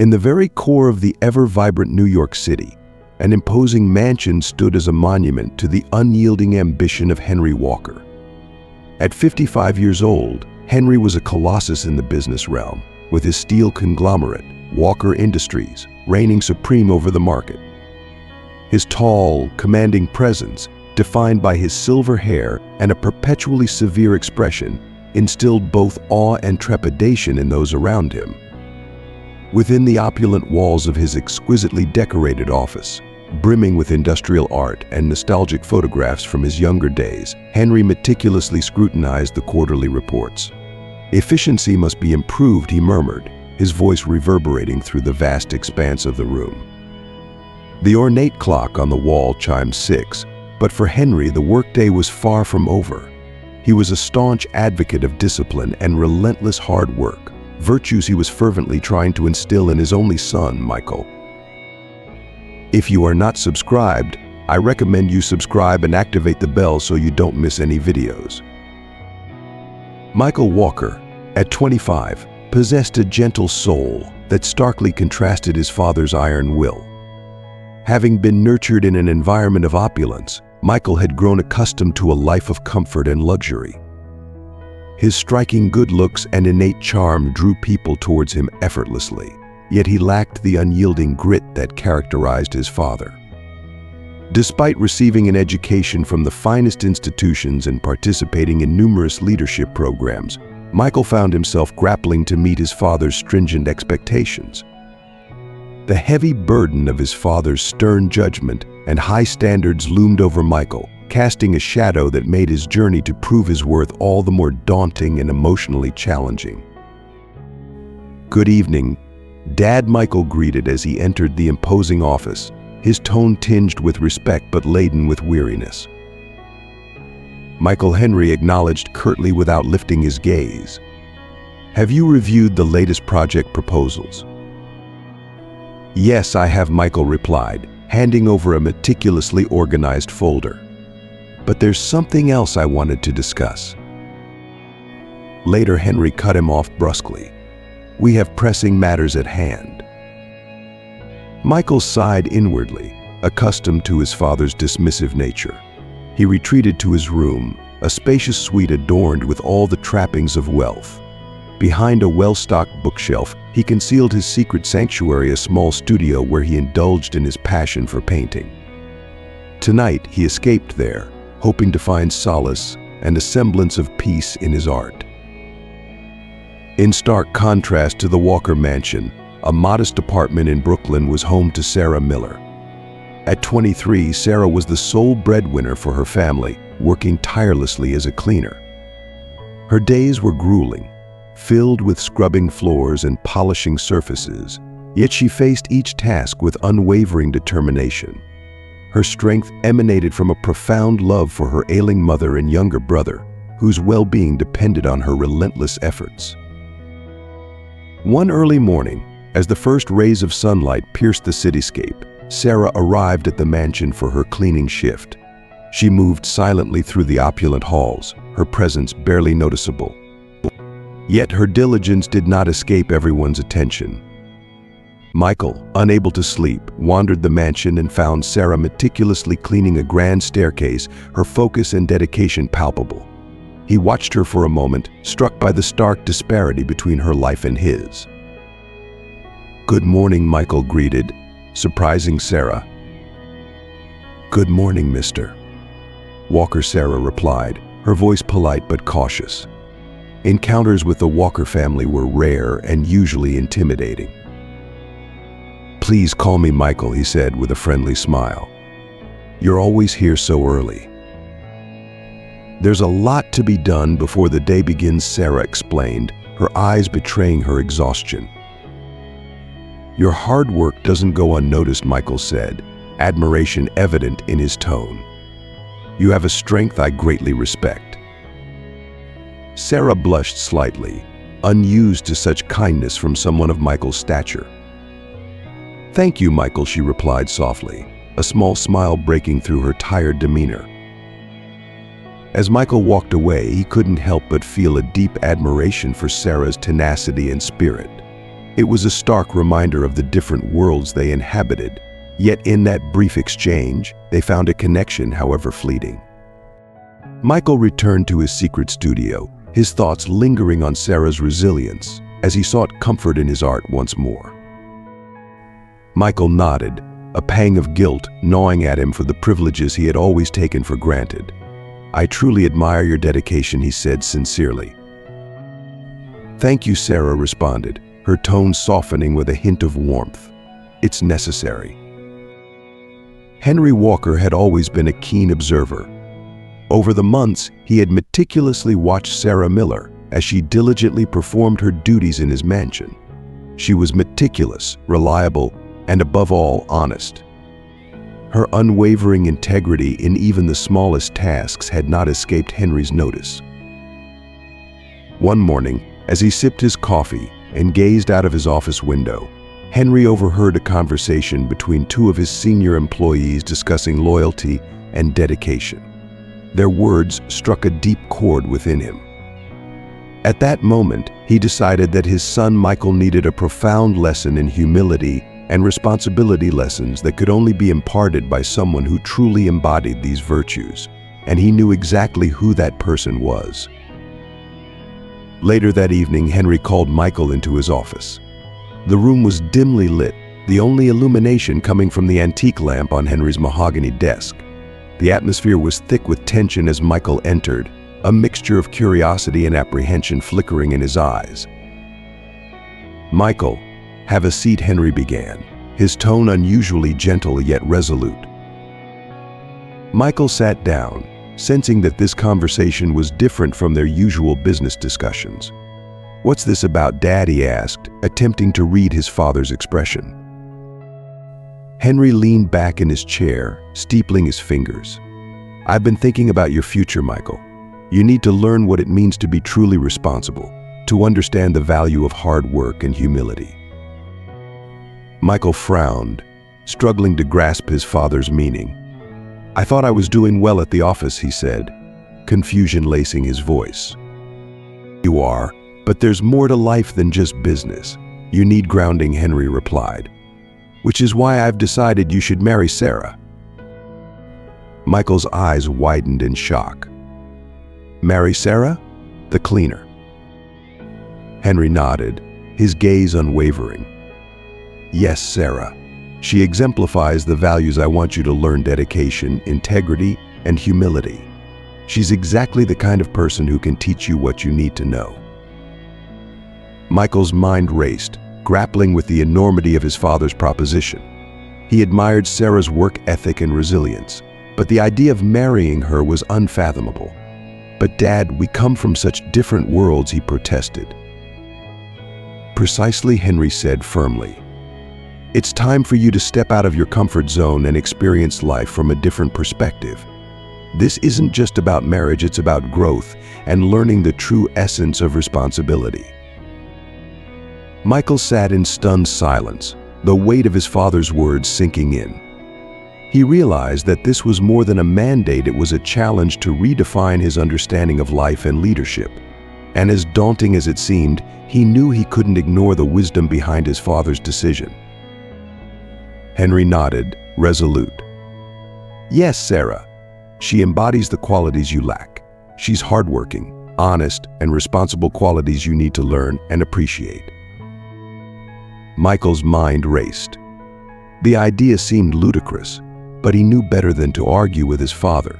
In the very core of the ever-vibrant New York City, an imposing mansion stood as a monument to the unyielding ambition of Henry Walker. At 55 years old, Henry was a colossus in the business realm, with his steel conglomerate, Walker Industries, reigning supreme over the market. His tall, commanding presence, defined by his silver hair and a perpetually severe expression, instilled both awe and trepidation in those around him. Within the opulent walls of his exquisitely decorated office, brimming with industrial art and nostalgic photographs from his younger days, Henry meticulously scrutinized the quarterly reports. "Efficiency must be improved," he murmured, his voice reverberating through the vast expanse of the room. The ornate clock on the wall chimed 6, but for Henry the workday was far from over. He was a staunch advocate of discipline and relentless hard work, virtues he was fervently trying to instill in his only son, Michael. If you are not subscribed, I recommend you subscribe and activate the bell so you don't miss any videos. Michael Walker, at 25, possessed a gentle soul that starkly contrasted his father's iron will. Having been nurtured in an environment of opulence, Michael had grown accustomed to a life of comfort and luxury. His striking good looks and innate charm drew people towards him effortlessly, yet he lacked the unyielding grit that characterized his father. Despite receiving an education from the finest institutions and participating in numerous leadership programs, Michael found himself grappling to meet his father's stringent expectations. The heavy burden of his father's stern judgment and high standards loomed over Michael, casting a shadow that made his journey to prove his worth all the more daunting and emotionally challenging. "Good evening," Dad Michael greeted as he entered the imposing office, his tone tinged with respect but laden with weariness. Michael Henry acknowledged curtly without lifting his gaze. "Have you reviewed the latest project proposals?" "Yes, I have," Michael replied, handing over a meticulously organized folder. "But there's something else I wanted to discuss." Later, Henry cut him off brusquely. "We have pressing matters at hand." Michael sighed inwardly, accustomed to his father's dismissive nature. He retreated to his room, a spacious suite adorned with all the trappings of wealth. Behind a well-stocked bookshelf, he concealed his secret sanctuary, a small studio where he indulged in his passion for painting. Tonight, he escaped there, hoping to find solace and a semblance of peace in his art. In stark contrast to the Walker Mansion, a modest apartment in Brooklyn was home to Sarah Miller. At 23, Sarah was the sole breadwinner for her family, working tirelessly as a cleaner. Her days were grueling, filled with scrubbing floors and polishing surfaces, yet she faced each task with unwavering determination. Her strength emanated from a profound love for her ailing mother and younger brother, whose well-being depended on her relentless efforts. One early morning, as the first rays of sunlight pierced the cityscape, Sarah arrived at the mansion for her cleaning shift. She moved silently through the opulent halls, her presence barely noticeable. Yet her diligence did not escape everyone's attention. Michael, unable to sleep, wandered the mansion and found Sarah meticulously cleaning a grand staircase, her focus and dedication palpable. He watched her for a moment, struck by the stark disparity between her life and his. "Good morning," Michael greeted, surprising Sarah. "Good morning, mister," Walker Sarah replied, her voice polite but cautious. Encounters with the Walker family were rare and usually intimidating. "Please call me Michael," he said with a friendly smile. "You're always here so early." "There's a lot to be done before the day begins," Sarah explained, her eyes betraying her exhaustion. "Your hard work doesn't go unnoticed," Michael said, admiration evident in his tone. "You have a strength I greatly respect." Sarah blushed slightly, unused to such kindness from someone of Michael's stature. "Thank you, Michael," she replied softly, a small smile breaking through her tired demeanor. As Michael walked away, he couldn't help but feel a deep admiration for Sarah's tenacity and spirit. It was a stark reminder of the different worlds they inhabited, yet in that brief exchange, they found a connection, however fleeting. Michael returned to his secret studio, his thoughts lingering on Sarah's resilience as he sought comfort in his art once more. Michael nodded, a pang of guilt gnawing at him for the privileges he had always taken for granted. "I truly admire your dedication," he said sincerely. "Thank you," Sarah responded, her tone softening with a hint of warmth. "It's necessary." Henry Walker had always been a keen observer. Over the months, he had meticulously watched Sarah Miller as she diligently performed her duties in his mansion. She was meticulous, reliable, and above all, honest. Her unwavering integrity in even the smallest tasks had not escaped Henry's notice. One morning, as he sipped his coffee and gazed out of his office window, Henry overheard a conversation between two of his senior employees discussing loyalty and dedication. Their words struck a deep chord within him. At that moment, he decided that his son Michael needed a profound lesson in humility and responsibility, lessons that could only be imparted by someone who truly embodied these virtues, and he knew exactly who that person was. Later that evening, Henry called Michael into his office. The room was dimly lit, the only illumination coming from the antique lamp on Henry's mahogany desk. The atmosphere was thick with tension as Michael entered, a mixture of curiosity and apprehension flickering in his eyes. "Michael, have a seat," Henry began, his tone unusually gentle yet resolute. Michael sat down, sensing that this conversation was different from their usual business discussions. "What's this about, Dad?" he asked, attempting to read his father's expression. Henry leaned back in his chair, steepling his fingers. "I've been thinking about your future, Michael. You need to learn what it means to be truly responsible, to understand the value of hard work and humility." Michael frowned, struggling to grasp his father's meaning. "I thought I was doing well at the office," he said, confusion lacing his voice. "You are, but there's more to life than just business. You need grounding," Henry replied. "Which is why I've decided you should marry Sarah." Michael's eyes widened in shock. "Marry Sarah? The cleaner?" Henry nodded, his gaze unwavering. "Yes, Sarah. She exemplifies the values I want you to learn: dedication, integrity, and humility. She's exactly the kind of person who can teach you what you need to know." Michael's mind raced, grappling with the enormity of his father's proposition. He admired Sarah's work ethic and resilience, but the idea of marrying her was unfathomable. "But Dad, we come from such different worlds," he protested. "Precisely," Henry said firmly. "It's time for you to step out of your comfort zone and experience life from a different perspective. This isn't just about marriage, it's about growth and learning the true essence of responsibility." Michael sat in stunned silence, the weight of his father's words sinking in. He realized that this was more than a mandate, it was a challenge to redefine his understanding of life and leadership. And as daunting as it seemed, he knew he couldn't ignore the wisdom behind his father's decision. Henry nodded, resolute. "Yes, Sarah. She embodies the qualities you lack. She's hardworking, honest, and responsible, qualities you need to learn and appreciate." Michael's mind raced. The idea seemed ludicrous, but he knew better than to argue with his father.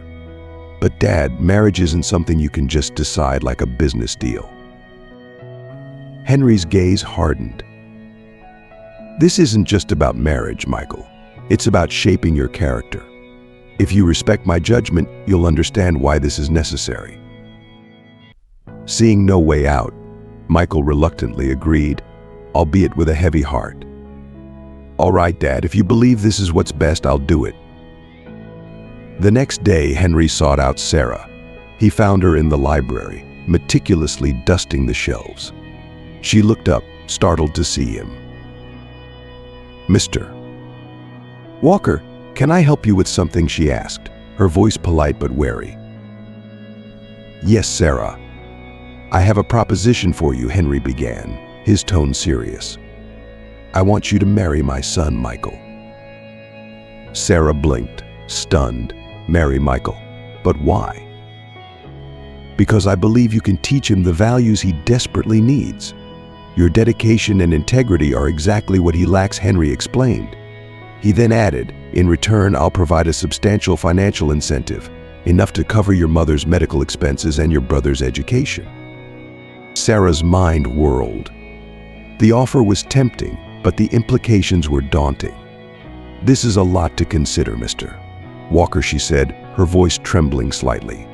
"But Dad, marriage isn't something you can just decide like a business deal." Henry's gaze hardened. "This isn't just about marriage, Michael. It's about shaping your character. If you respect my judgment, you'll understand why this is necessary." Seeing no way out, Michael reluctantly agreed, albeit with a heavy heart. "All right, Dad, if you believe this is what's best, I'll do it." The next day, Henry sought out Sarah. He found her in the library, meticulously dusting the shelves. She looked up, startled to see him. "Mr. Walker, can I help you with something?" she asked, her voice polite but wary. "Yes, Sarah. I have a proposition for you," Henry began, his tone serious. I want you to marry my son, Michael. Sarah blinked, stunned. Marry Michael. But why? Because I believe you can teach him the values he desperately needs. Your dedication and integrity are exactly what he lacks, Henry explained. He then added, in return, I'll provide a substantial financial incentive, enough to cover your mother's medical expenses and your brother's education. Sarah's mind whirled. The offer was tempting, but the implications were daunting. This is a lot to consider, Mr. Walker, she said, her voice trembling slightly.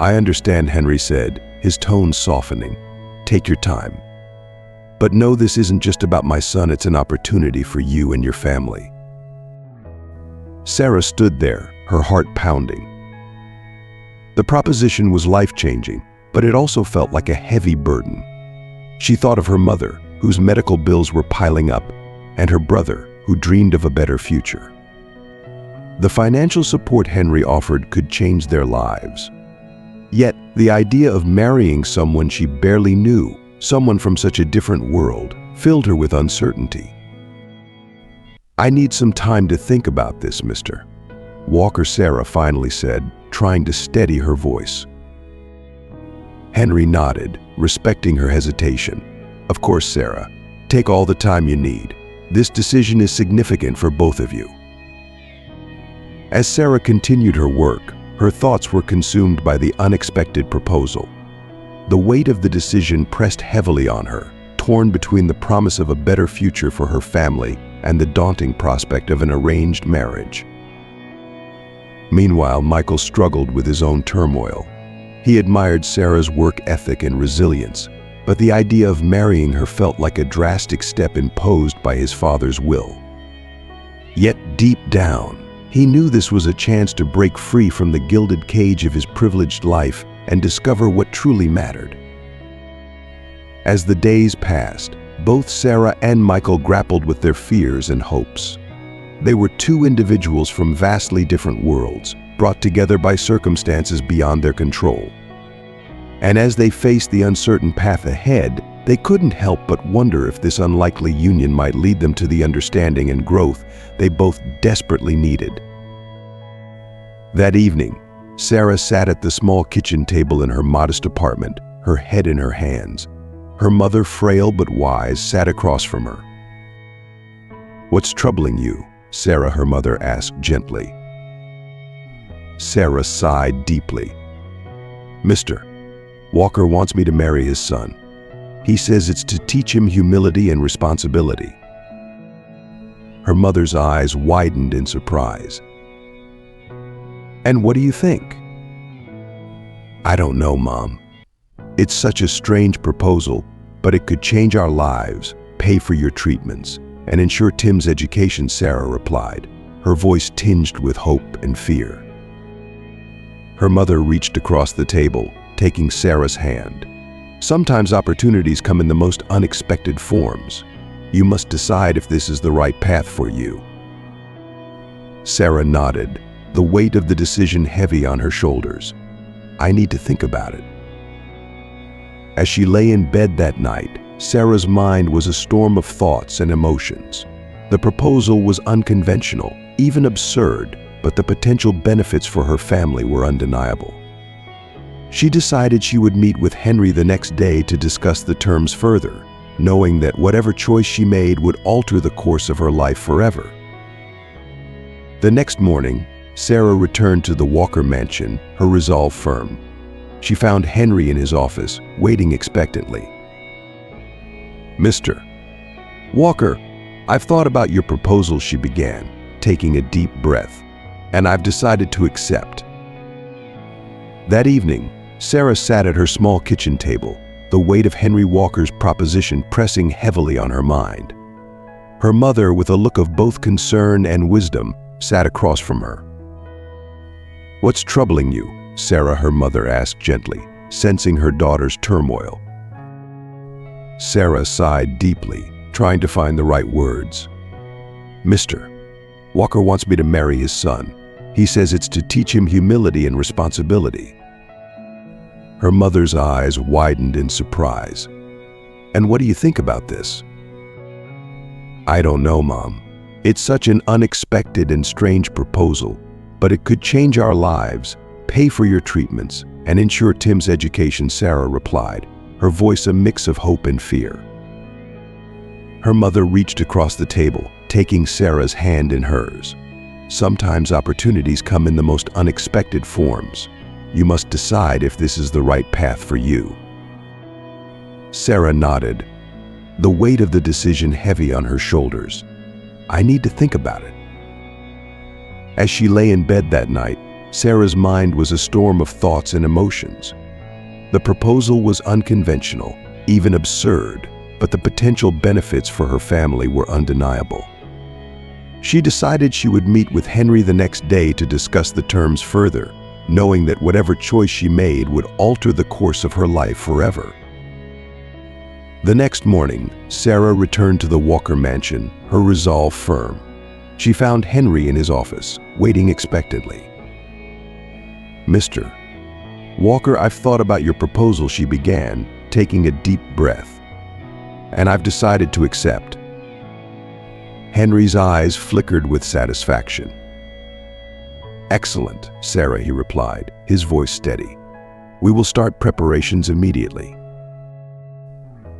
I understand, Henry said, his tone softening. Take your time. But know this isn't just about my son, it's an opportunity for you and your family. Sarah stood there, her heart pounding. The proposition was life-changing, but it also felt like a heavy burden. She thought of her mother, whose medical bills were piling up, and her brother, who dreamed of a better future. The financial support Henry offered could change their lives. Yet, the idea of marrying someone she barely knew, someone from such a different world, filled her with uncertainty. I need some time to think about this, Mr. Walker, Sarah finally said, trying to steady her voice. Henry nodded, respecting her hesitation. Of course, Sarah. Take all the time you need. This decision is significant for both of you. As Sarah continued her work, her thoughts were consumed by the unexpected proposal. The weight of the decision pressed heavily on her, torn between the promise of a better future for her family and the daunting prospect of an arranged marriage. Meanwhile, Michael struggled with his own turmoil. He admired Sarah's work ethic and resilience, but the idea of marrying her felt like a drastic step imposed by his father's will. Yet deep down, he knew this was a chance to break free from the gilded cage of his privileged life and discover what truly mattered. As the days passed, both Sarah and Michael grappled with their fears and hopes. They were two individuals from vastly different worlds, brought together by circumstances beyond their control. And as they faced the uncertain path ahead, they couldn't help but wonder if this unlikely union might lead them to the understanding and growth they both desperately needed. That evening, Sarah sat at the small kitchen table in her modest apartment, her head in her hands. Her mother, frail but wise, sat across from her. "What's troubling you?" Sarah, her mother, asked gently. Sarah sighed deeply. "Mr. Walker wants me to marry his son. He says it's to teach him humility and responsibility." Her mother's eyes widened in surprise. "And what do you think?" "I don't know, Mom. It's such a strange proposal, but it could change our lives, pay for your treatments, and ensure Tim's education," Sarah replied, her voice tinged with hope and fear. Her mother reached across the table, taking Sarah's hand. "Sometimes opportunities come in the most unexpected forms. You must decide if this is the right path for you." Sarah nodded, the weight of the decision heavy on her shoulders. "I need to think about it." As she lay in bed that night, Sarah's mind was a storm of thoughts and emotions. The proposal was unconventional, even absurd, but the potential benefits for her family were undeniable. She decided she would meet with Henry the next day to discuss the terms further, knowing that whatever choice she made would alter the course of her life forever. The next morning, Sarah returned to the Walker mansion, her resolve firm. She found Henry in his office, waiting expectantly. "Mr. Walker, I've thought about your proposal," she began, taking a deep breath, "and I've decided to accept." That evening, Sarah sat at her small kitchen table, the weight of Henry Walker's proposition pressing heavily on her mind. Her mother, with a look of both concern and wisdom, sat across from her. "What's troubling you?" Sarah, her mother, asked gently, sensing her daughter's turmoil. Sarah sighed deeply, trying to find the right words. "Mr. Walker wants me to marry his son. He says it's to teach him humility and responsibility." Her mother's eyes widened in surprise. "And what do you think about this?" I don't know, Mom. It's such an unexpected and strange proposal, but it could change our lives, pay for your treatments, and ensure Tim's education, Sarah replied, her voice a mix of hope and fear. Her mother reached across the table, taking Sarah's hand in hers. Sometimes opportunities come in the most unexpected forms. You must decide if this is the right path for you. Sarah nodded, the weight of the decision heavy on her shoulders. I need to think about it. As she lay in bed that night, Sarah's mind was a storm of thoughts and emotions. The proposal was unconventional, even absurd, but the potential benefits for her family were undeniable. She decided she would meet with Henry the next day to discuss the terms further, knowing that whatever choice she made would alter the course of her life forever. The next morning, Sarah returned to the Walker mansion, her resolve firm. She found Henry in his office, waiting expectantly. Mr. Walker, I've thought about your proposal, she began, taking a deep breath. And I've decided to accept. Henry's eyes flickered with satisfaction. Excellent, Sarah, he replied, his voice steady. We will start preparations immediately.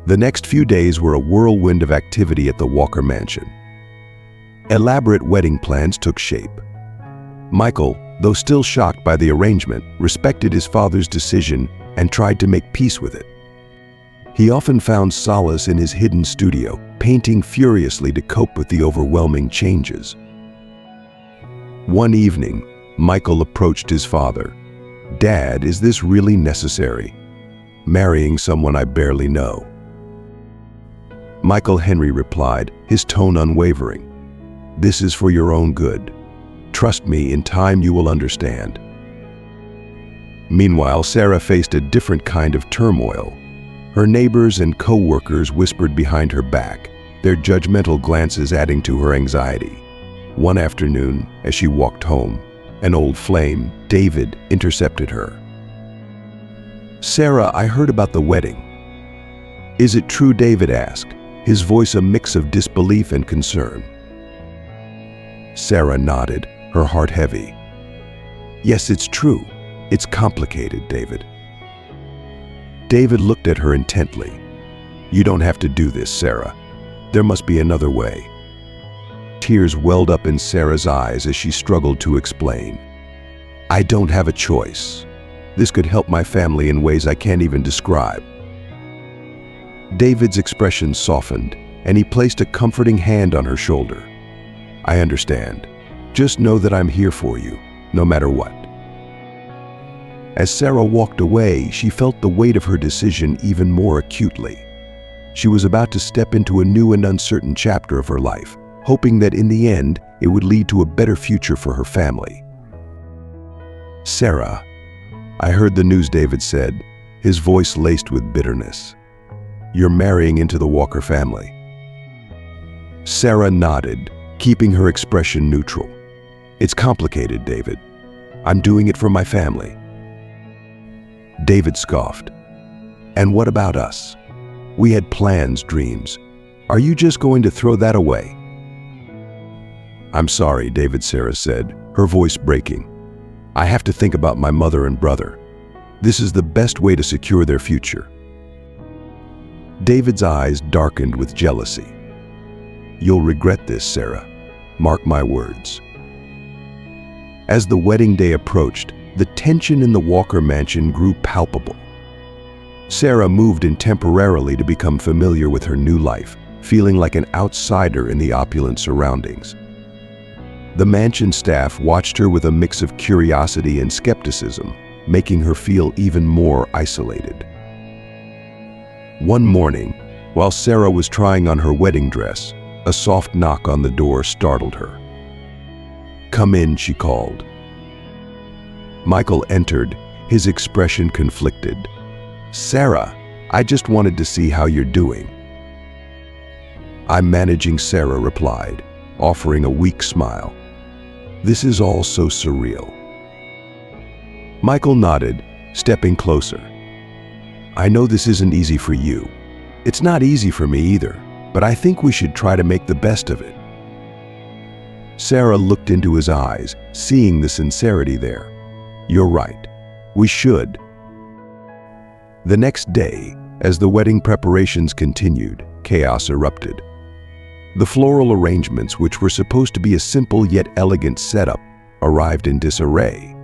The next few days were a whirlwind of activity at the Walker mansion. Elaborate wedding plans took shape. Michael, though still shocked by the arrangement, respected his father's decision and tried to make peace with it. He often found solace in his hidden studio, painting furiously to cope with the overwhelming changes. One evening, Michael approached his father. Dad, is this really necessary? Marrying someone I barely know. Michael, Henry replied, his tone unwavering. This is for your own good. Trust me, in time you will understand. Meanwhile, Sarah faced a different kind of turmoil. Her neighbors and co-workers whispered behind her back, their judgmental glances adding to her anxiety. One afternoon, as she walked home, an old flame, David, intercepted her. Sarah, I heard about the wedding. Is it true? David asked, his voice a mix of disbelief and concern. Sarah nodded, her heart heavy. Yes, it's true. It's complicated, David. David looked at her intently. You don't have to do this, Sarah. There must be another way. Tears welled up in Sarah's eyes as she struggled to explain. I don't have a choice. This could help my family in ways I can't even describe. David's expression softened, and he placed a comforting hand on her shoulder. I understand. Just know that I'm here for you, no matter what. As Sarah walked away, she felt the weight of her decision even more acutely. She was about to step into a new and uncertain chapter of her life, hoping that in the end, it would lead to a better future for her family. Sarah, I heard the news, David said, his voice laced with bitterness. You're marrying into the Walker family. Sarah nodded, keeping her expression neutral. It's complicated, David. I'm doing it for my family. David scoffed. And what about us? We had plans, dreams. Are you just going to throw that away? I'm sorry, David, Sarah said, her voice breaking. I have to think about my mother and brother. This is the best way to secure their future. David's eyes darkened with jealousy. You'll regret this, Sarah. Mark my words. As the wedding day approached, the tension in the Walker mansion grew palpable. Sarah moved in temporarily to become familiar with her new life, feeling like an outsider in the opulent surroundings. The mansion staff watched her with a mix of curiosity and skepticism, making her feel even more isolated. One morning, while Sarah was trying on her wedding dress, a soft knock on the door startled her. Come in, she called. Michael entered, his expression conflicted. Sarah, I just wanted to see how you're doing. I'm managing, Sarah replied, offering a weak smile. This is all so surreal. Michael nodded, stepping closer. I know this isn't easy for you. It's not easy for me either. but I think we should try to make the best of it." Sarah looked into his eyes, seeing the sincerity there. "You're right. We should." The next day, as the wedding preparations continued, chaos erupted. The floral arrangements, which were supposed to be a simple yet elegant setup, arrived in disarray.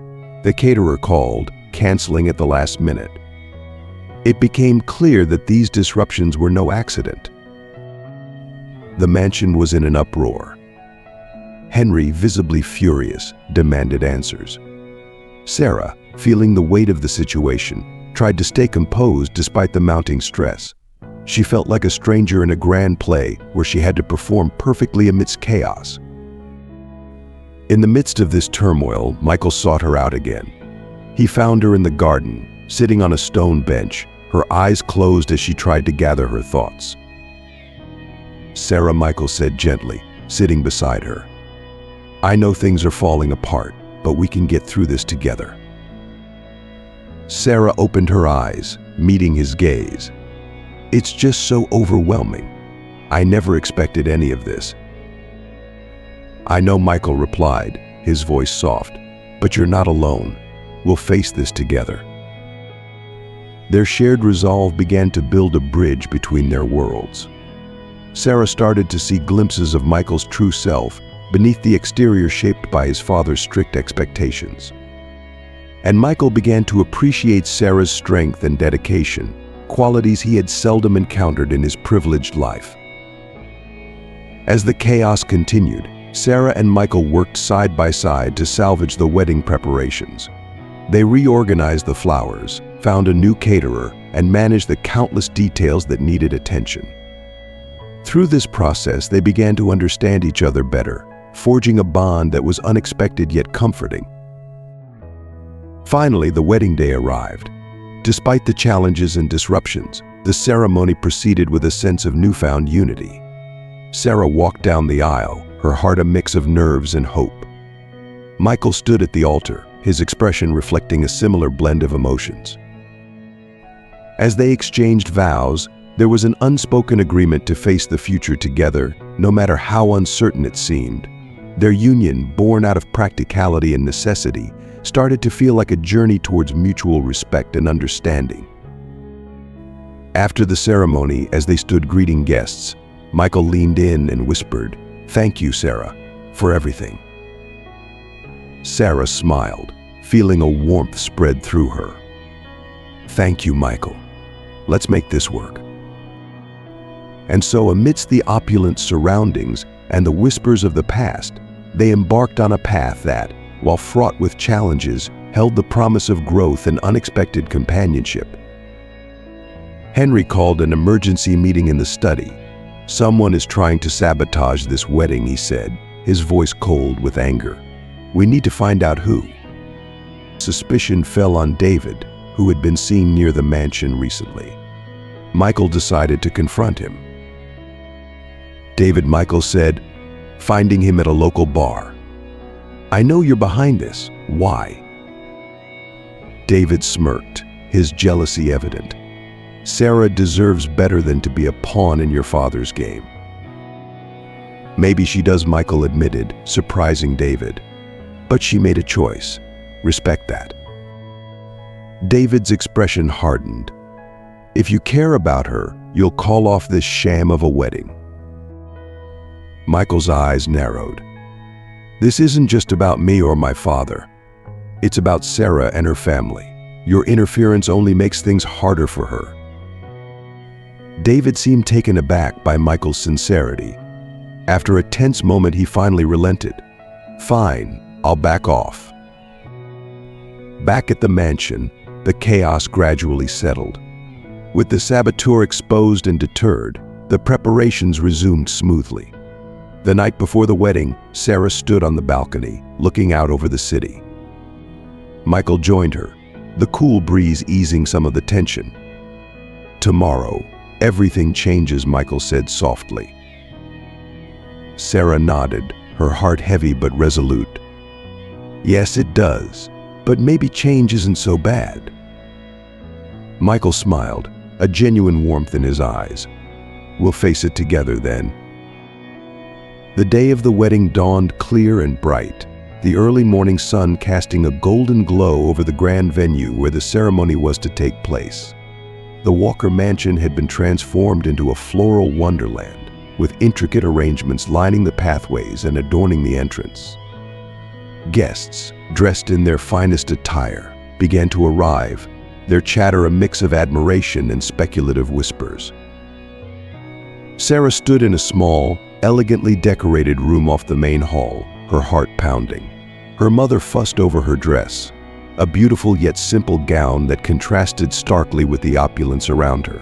The caterer called, canceling at the last minute. It became clear that these disruptions were no accident. The mansion was in an uproar. Henry, visibly furious, demanded answers. Sarah, feeling the weight of the situation, tried to stay composed despite the mounting stress. She felt like a stranger in a grand play where she had to perform perfectly amidst chaos. In the midst of this turmoil, Michael sought her out again. He found her in the garden, sitting on a stone bench, her eyes closed as she tried to gather her thoughts. "Sarah," Michael said gently, sitting beside her, "I know things are falling apart, but we can get through this together." Sarah opened her eyes, meeting his gaze. "It's just so overwhelming. I never expected any of this." "I know," Michael replied, his voice soft, "but you're not alone. We'll face this together." Their shared resolve began to build a bridge between their worlds. Sarah started to see glimpses of Michael's true self beneath the exterior shaped by his father's strict expectations. And Michael began to appreciate Sarah's strength and dedication, qualities he had seldom encountered in his privileged life. As the chaos continued, Sarah and Michael worked side by side to salvage the wedding preparations. They reorganized the flowers, found a new caterer, and managed the countless details that needed attention. Through this process, they began to understand each other better, forging a bond that was unexpected yet comforting. Finally, the wedding day arrived. Despite the challenges and disruptions, the ceremony proceeded with a sense of newfound unity. Sarah walked down the aisle, her heart a mix of nerves and hope. Michael stood at the altar, his expression reflecting a similar blend of emotions. As they exchanged vows, there was an unspoken agreement to face the future together, no matter how uncertain it seemed. Their union, born out of practicality and necessity, started to feel like a journey towards mutual respect and understanding. After the ceremony, as they stood greeting guests, Michael leaned in and whispered, "Thank you, Sarah, for everything." Sarah smiled, feeling a warmth spread through her. "Thank you, Michael. Let's make this work." And so, amidst the opulent surroundings and the whispers of the past, they embarked on a path that, while fraught with challenges, held the promise of growth and unexpected companionship. Henry called an emergency meeting in the study. "Someone is trying to sabotage this wedding," he said, his voice cold with anger. "We need to find out who." Suspicion fell on David, who had been seen near the mansion recently. Michael decided to confront him. "David," Michael said, finding him at a local bar, "I know you're behind this. Why?" David smirked, his jealousy evident. "Sarah deserves better than to be a pawn in your father's game." "Maybe she does," Michael admitted, surprising David. "But she made a choice. Respect that." David's expression hardened. "If you care about her, you'll call off this sham of a wedding." Michael's eyes narrowed. "This isn't just about me or my father. It's about Sarah and her family. Your interference only makes things harder for her." David seemed taken aback by Michael's sincerity. After a tense moment, he finally relented. "Fine, I'll back off." Back at the mansion, the chaos gradually settled. With the saboteur exposed and deterred, the preparations resumed smoothly. The night before the wedding, Sarah stood on the balcony, looking out over the city. Michael joined her, the cool breeze easing some of the tension. "Tomorrow, everything changes," Michael said softly. Sarah nodded, her heart heavy but resolute. "Yes, it does, but maybe change isn't so bad." Michael smiled, a genuine warmth in his eyes. We'll face it together then." The day of the wedding dawned clear and bright, the early morning sun casting a golden glow over the grand venue where the ceremony was to take place. The Walker mansion had been transformed into a floral wonderland, with intricate arrangements lining the pathways and adorning the entrance. Guests, dressed in their finest attire, began to arrive, their chatter a mix of admiration and speculative whispers. Sarah stood in a small, elegantly decorated room off the main hall, her heart pounding. Her mother fussed over her dress, a beautiful yet simple gown that contrasted starkly with the opulence around her.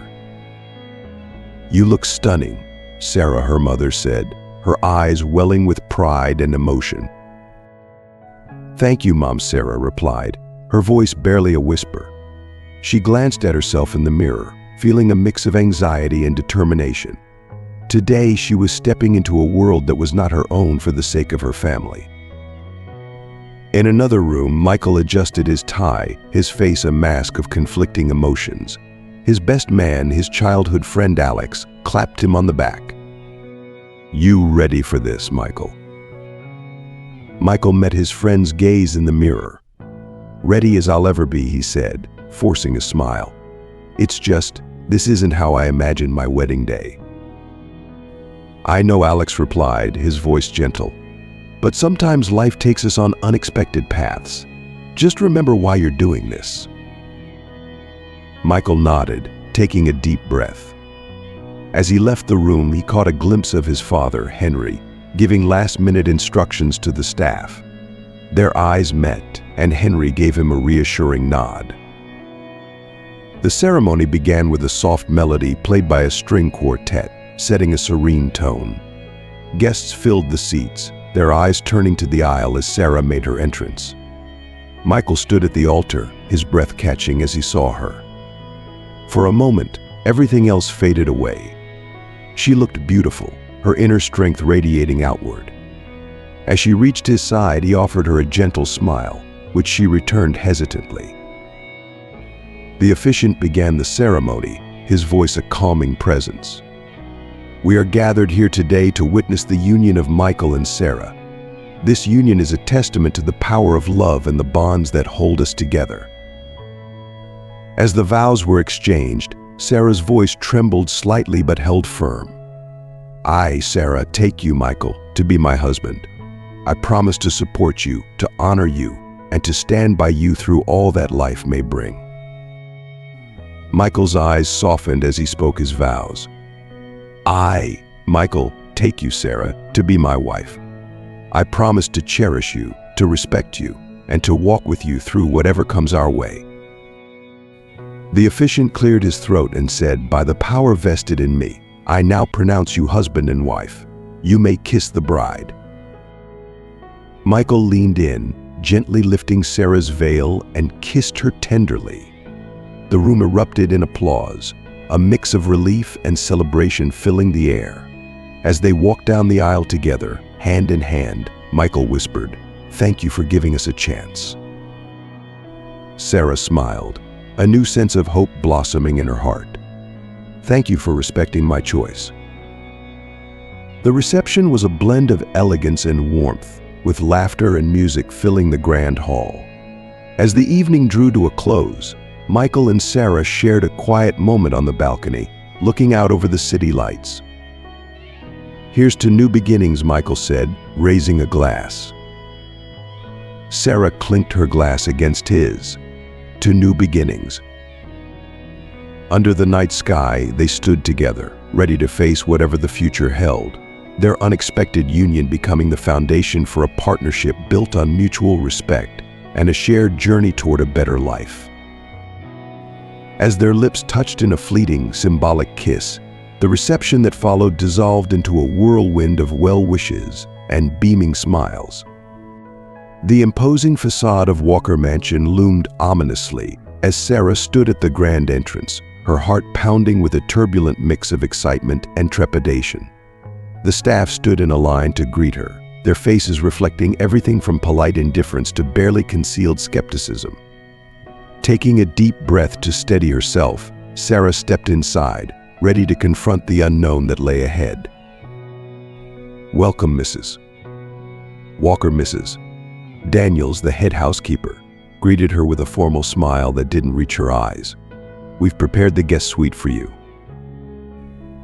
"You look stunning," Sarah, her mother, said, her eyes welling with pride and emotion. "Thank you, Mom," Sarah replied, her voice barely a whisper. She glanced at herself in the mirror, feeling a mix of anxiety and determination. Today, she was stepping into a world that was not her own for the sake of her family. In another room, Michael adjusted his tie, his face a mask of conflicting emotions. His best man, his childhood friend Alex, clapped him on the back. "You ready for this, Michael?" Michael met his friend's gaze in the mirror. "Ready as I'll ever be," he said, forcing a smile. "It's just, this isn't how I imagined my wedding day." "I know," Alex replied, his voice gentle. "But sometimes life takes us on unexpected paths. Just remember why you're doing this." Michael nodded, taking a deep breath. As he left the room, he caught a glimpse of his father, Henry, giving last-minute instructions to the staff. Their eyes met, and Henry gave him a reassuring nod. The ceremony began with a soft melody played by a string quartet, setting a serene tone. Guests filled the seats, their eyes turning to the aisle as Sarah made her entrance. Michael stood at the altar, his breath catching as he saw her. For a moment, everything else faded away. She looked beautiful, her inner strength radiating outward. As she reached his side, he offered her a gentle smile, which she returned hesitantly. The officiant began the ceremony, his voice a calming presence. "We are gathered here today to witness the union of Michael and Sarah. This union is a testament to the power of love and the bonds that hold us together." As the vows were exchanged, Sarah's voice trembled slightly but held firm. "I, Sarah, take you, Michael, to be my husband. I promise to support you, to honor you, and to stand by you through all that life may bring." Michael's eyes softened as he spoke his vows. "I, Michael, take you, Sarah, to be my wife. I promise to cherish you, to respect you, and to walk with you through whatever comes our way." The officiant cleared his throat and said, "By the power vested in me, I now pronounce you husband and wife. You may kiss the bride." Michael leaned in, gently lifting Sarah's veil, and kissed her tenderly. The room erupted in applause, a mix of relief and celebration filling the air. As they walked down the aisle together, hand in hand, Michael whispered, "Thank you for giving us a chance." Sarah smiled, a new sense of hope blossoming in her heart. "Thank you for respecting my choice." The reception was a blend of elegance and warmth, with laughter and music filling the grand hall. As the evening drew to a close, Michael and Sarah shared a quiet moment on the balcony, looking out over the city lights. "Here's to new beginnings," Michael said, raising a glass. Sarah clinked her glass against his. "To new beginnings." Under the night sky, they stood together, ready to face whatever the future held, their unexpected union becoming the foundation for a partnership built on mutual respect and a shared journey toward a better life. As their lips touched in a fleeting, symbolic kiss, the reception that followed dissolved into a whirlwind of well wishes and beaming smiles. The imposing facade of Walker Mansion loomed ominously as Sarah stood at the grand entrance, her heart pounding with a turbulent mix of excitement and trepidation. The staff stood in a line to greet her, their faces reflecting everything from polite indifference to barely concealed skepticism. Taking a deep breath to steady herself, Sarah stepped inside, ready to confront the unknown that lay ahead. "Welcome, Mrs. Walker." Mrs. Daniels, the head housekeeper, greeted her with a formal smile that didn't reach her eyes. "We've prepared the guest suite for you."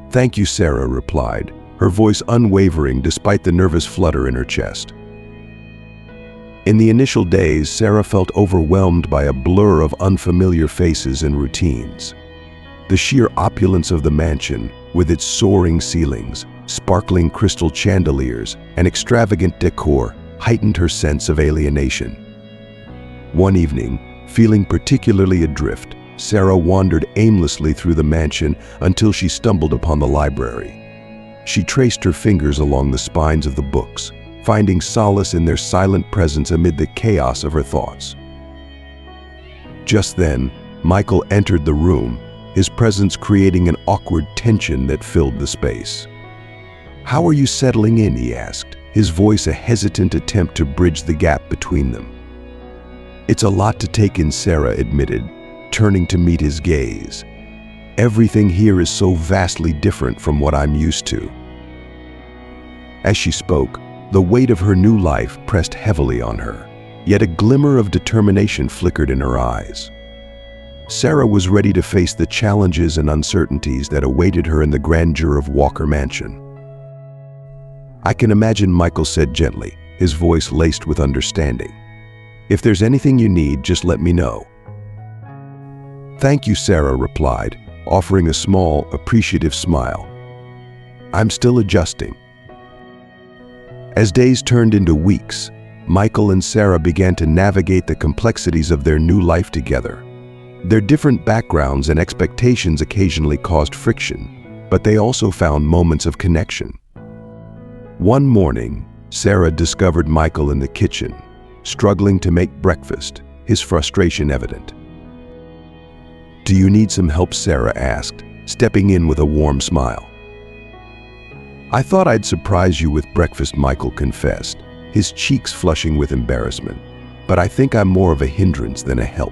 "Thank you," Sarah replied, her voice unwavering despite the nervous flutter in her chest. In the initial days, Sarah felt overwhelmed by a blur of unfamiliar faces and routines. The sheer opulence of the mansion, with its soaring ceilings, sparkling crystal chandeliers, and extravagant decor, heightened her sense of alienation. One evening, feeling particularly adrift, Sarah wandered aimlessly through the mansion until she stumbled upon the library. She traced her fingers along the spines of the books, finding solace in their silent presence amid the chaos of her thoughts. Just then, Michael entered the room, his presence creating an awkward tension that filled the space. "How are you settling in?" he asked, his voice a hesitant attempt to bridge the gap between them. "It's a lot to take in," Sarah admitted, turning to meet his gaze. "Everything here is so vastly different from what I'm used to." As she spoke, the weight of her new life pressed heavily on her, yet a glimmer of determination flickered in her eyes. Sarah was ready to face the challenges and uncertainties that awaited her in the grandeur of Walker Mansion. "I can imagine," Michael said gently, his voice laced with understanding. "If there's anything you need, just let me know." "Thank you," Sarah replied, offering a small, appreciative smile. "I'm still adjusting." As days turned into weeks, Michael and Sarah began to navigate the complexities of their new life together. Their different backgrounds and expectations occasionally caused friction, but they also found moments of connection. One morning, Sarah discovered Michael in the kitchen, struggling to make breakfast, his frustration evident. "Do you need some help?" Sarah asked, stepping in with a warm smile. "I thought I'd surprise you with breakfast," Michael confessed, his cheeks flushing with embarrassment. "But I think I'm more of a hindrance than a help."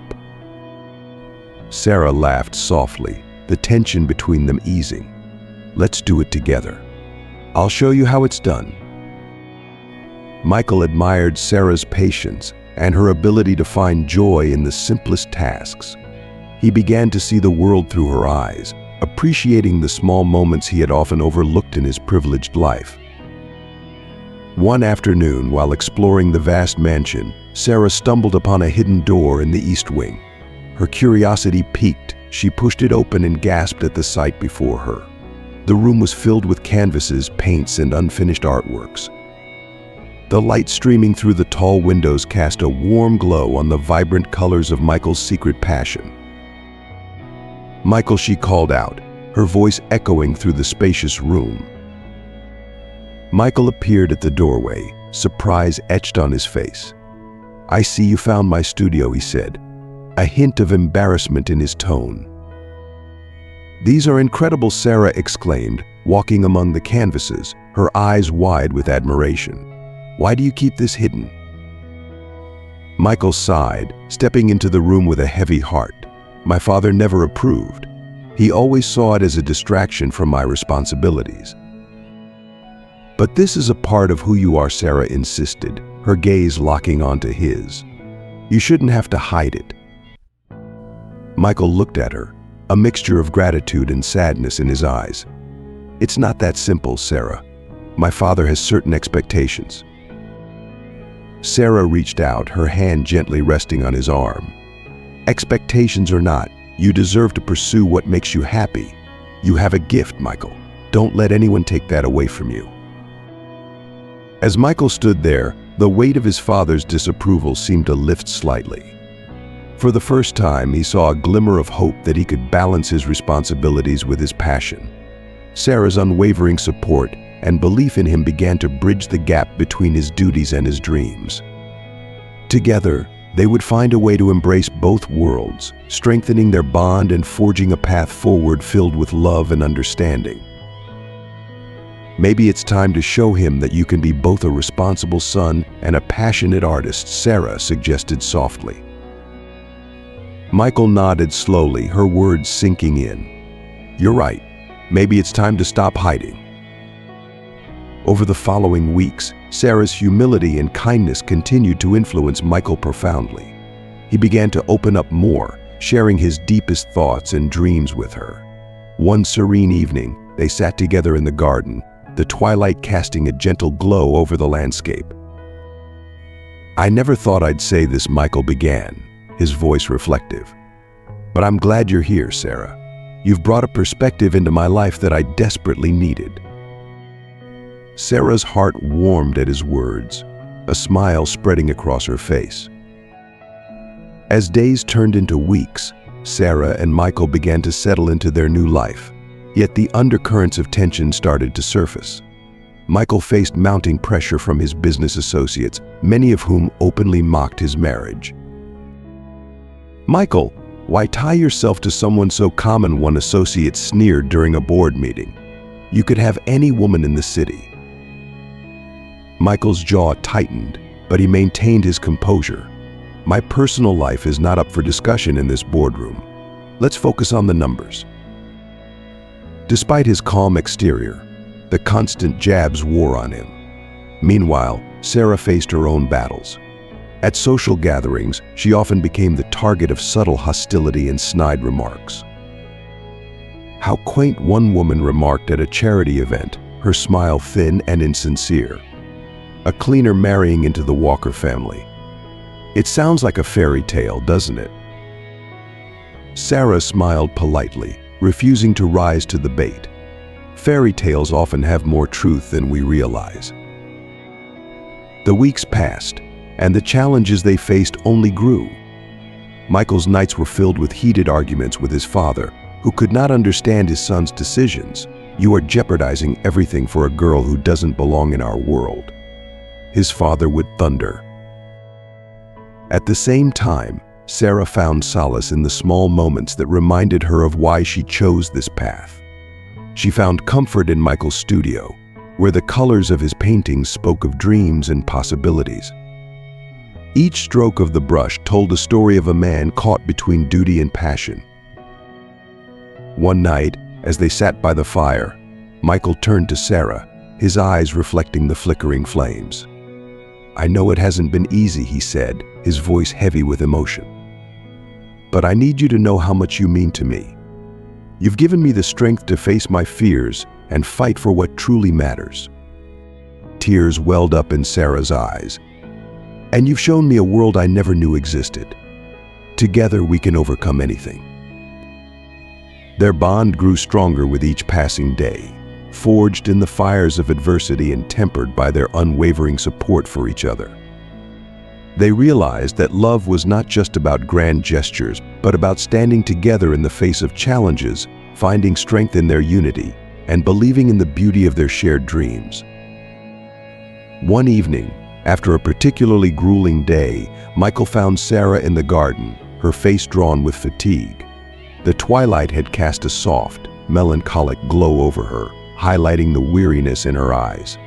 Sarah laughed softly, the tension between them easing. "Let's do it together. I'll show you how it's done." Michael admired Sarah's patience and her ability to find joy in the simplest tasks. He began to see the world through her eyes, appreciating the small moments he had often overlooked in his privileged life. One afternoon, while exploring the vast mansion, Sarah stumbled upon a hidden door in the east wing. Her curiosity piqued. She pushed it open and gasped at the sight before her. The room was filled with canvases, paints, and unfinished artworks. The light streaming through the tall windows cast a warm glow on the vibrant colors of Michael's secret passion. "Michael," she called out, her voice echoing through the spacious room. Michael appeared at the doorway, surprise etched on his face. "I see you found my studio," he said, a hint of embarrassment in his tone. "These are incredible," Sarah exclaimed, walking among the canvases, her eyes wide with admiration. "Why do you keep this hidden?" Michael sighed, stepping into the room with a heavy heart. "My father never approved. He always saw it as a distraction from my responsibilities." "But this is a part of who you are," Sarah insisted, her gaze locking onto his. "You shouldn't have to hide it." Michael looked at her, a mixture of gratitude and sadness in his eyes. "It's not that simple, Sarah. My father has certain expectations." Sarah reached out, her hand gently resting on his arm. "Expectations or not, you deserve to pursue what makes you happy. You have a gift, Michael. Don't let anyone take that away from you." As Michael stood there, the weight of his father's disapproval seemed to lift slightly. For the first time, he saw a glimmer of hope that he could balance his responsibilities with his passion. Sarah's unwavering support and belief in him began to bridge the gap between his duties and his dreams. Together, they would find a way to embrace both worlds, strengthening their bond and forging a path forward filled with love and understanding. "Maybe it's time to show him that you can be both a responsible son and a passionate artist," Sarah suggested softly. Michael nodded slowly, her words sinking in. "You're right. Maybe it's time to stop hiding." Over the following weeks, Sarah's humility and kindness continued to influence Michael profoundly. He began to open up more, sharing his deepest thoughts and dreams with her. One serene evening, they sat together in the garden, the twilight casting a gentle glow over the landscape. "I never thought I'd say this," Michael began, his voice reflective. "But I'm glad you're here, Sarah. You've brought a perspective into my life that I desperately needed." Sarah's heart warmed at his words, a smile spreading across her face. As days turned into weeks, Sarah and Michael began to settle into their new life, yet the undercurrents of tension started to surface. Michael faced mounting pressure from his business associates, many of whom openly mocked his marriage. "Michael, why tie yourself to someone so common?" one associate sneered during a board meeting. "You could have any woman in the city." Michael's jaw tightened, but he maintained his composure. "My personal life is not up for discussion in this boardroom. Let's focus on the numbers." Despite his calm exterior, the constant jabs wore on him. Meanwhile, Sarah faced her own battles. At social gatherings, she often became the target of subtle hostility and snide remarks. "How quaint," one woman remarked at a charity event, her smile thin and insincere. "A cleaner marrying into the Walker family. It sounds like a fairy tale, doesn't it?" Sarah smiled politely, refusing to rise to the bait. Fairy tales often have more truth than we realize. The weeks passed, and the challenges they faced only grew. Michael's nights were filled with heated arguments with his father, who could not understand his son's decisions. "You are jeopardizing everything for a girl who doesn't belong in our world," his father would thunder. At the same time, Sarah found solace in the small moments that reminded her of why she chose this path. She found comfort in Michael's studio, where the colors of his paintings spoke of dreams and possibilities. Each stroke of the brush told a story of a man caught between duty and passion. One night, as they sat by the fire, Michael turned to Sarah, his eyes reflecting the flickering flames. "I know it hasn't been easy," he said, his voice heavy with emotion. "But I need you to know how much you mean to me. You've given me the strength to face my fears and fight for what truly matters." Tears welled up in Sarah's eyes. "And you've shown me a world I never knew existed. Together we can overcome anything." Their bond grew stronger with each passing day, forged in the fires of adversity and tempered by their unwavering support for each other. They realized that love was not just about grand gestures, but about standing together in the face of challenges, finding strength in their unity, and believing in the beauty of their shared dreams. One evening, after a particularly grueling day, Michael found Sarah in the garden, her face drawn with fatigue. The twilight had cast a soft, melancholic glow over her, highlighting the weariness in her eyes.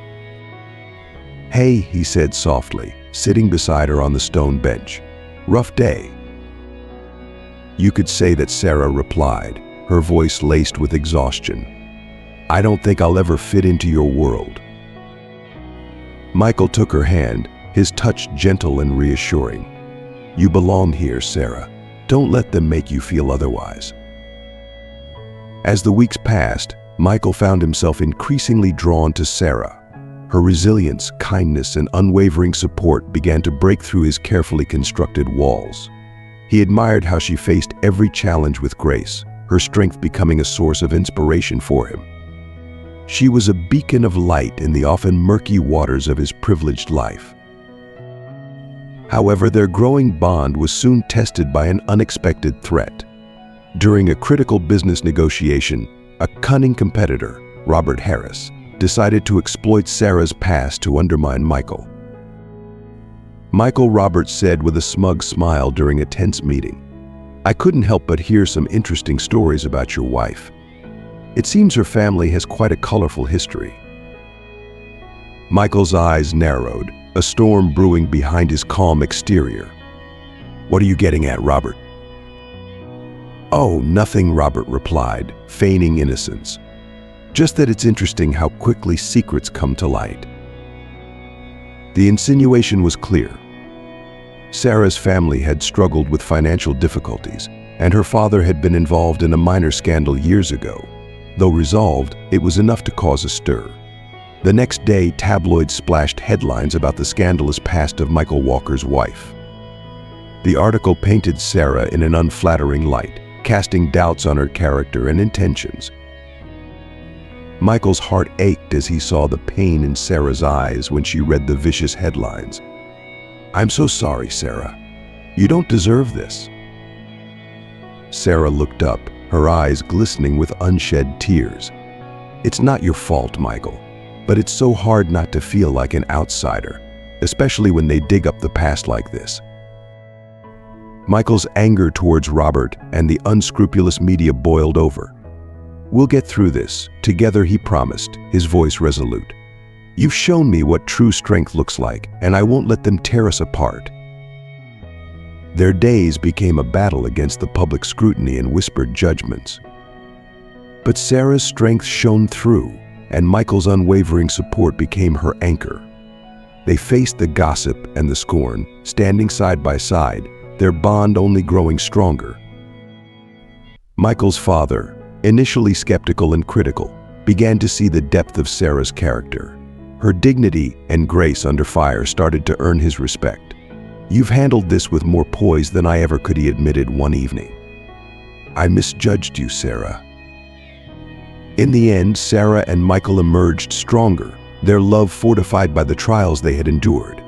"Hey," he said softly, sitting beside her on the stone bench. "Rough day?" "You could say that," Sarah replied, her voice laced with exhaustion. "I don't think I'll ever fit into your world." Michael took her hand, his touch gentle and reassuring. "You belong here, Sarah. Don't let them make you feel otherwise." As the weeks passed, Michael found himself increasingly drawn to Sarah. Her resilience, kindness, and unwavering support began to break through his carefully constructed walls. He admired how she faced every challenge with grace, her strength becoming a source of inspiration for him. She was a beacon of light in the often murky waters of his privileged life. However, their growing bond was soon tested by an unexpected threat. During a critical business negotiation, a cunning competitor, Robert Harris, decided to exploit Sarah's past to undermine Michael. "Michael," Roberts said with a smug smile during a tense meeting, "I couldn't help but hear some interesting stories about your wife. It seems her family has quite a colorful history." Michael's eyes narrowed, a storm brewing behind his calm exterior. "What are you getting at, Robert?" "Oh, nothing," Robert replied, feigning innocence. just that it's interesting how quickly secrets come to light. The insinuation was clear. Sarah's family had struggled with financial difficulties, and her father had been involved in a minor scandal years ago. Though resolved, it was enough to cause a stir. The next day, tabloids splashed headlines about the scandalous past of Michael Walker's wife. The article painted Sarah in an unflattering light, casting doubts on her character and intentions. Michael's heart ached as he saw the pain in Sarah's eyes when she read the vicious headlines. "I'm so sorry, Sarah. You don't deserve this." Sarah looked up, her eyes glistening with unshed tears. "It's not your fault, Michael, but it's so hard not to feel like an outsider, especially when they dig up the past like this." Michael's anger towards Robert and the unscrupulous media boiled over. "We'll get through this, together," he promised, his voice resolute. "You've shown me what true strength looks like, and I won't let them tear us apart." Their days became a battle against the public scrutiny and whispered judgments. But Sarah's strength shone through, and Michael's unwavering support became her anchor. They faced the gossip and the scorn, standing side by side, their bond only growing stronger. Michael's father, initially skeptical and critical, began to see the depth of Sarah's character. Her dignity and grace under fire started to earn his respect. "You've handled this with more poise than I ever could," he admitted one evening. "I misjudged you, Sarah." In the end, Sarah and Michael emerged stronger, their love fortified by the trials they had endured.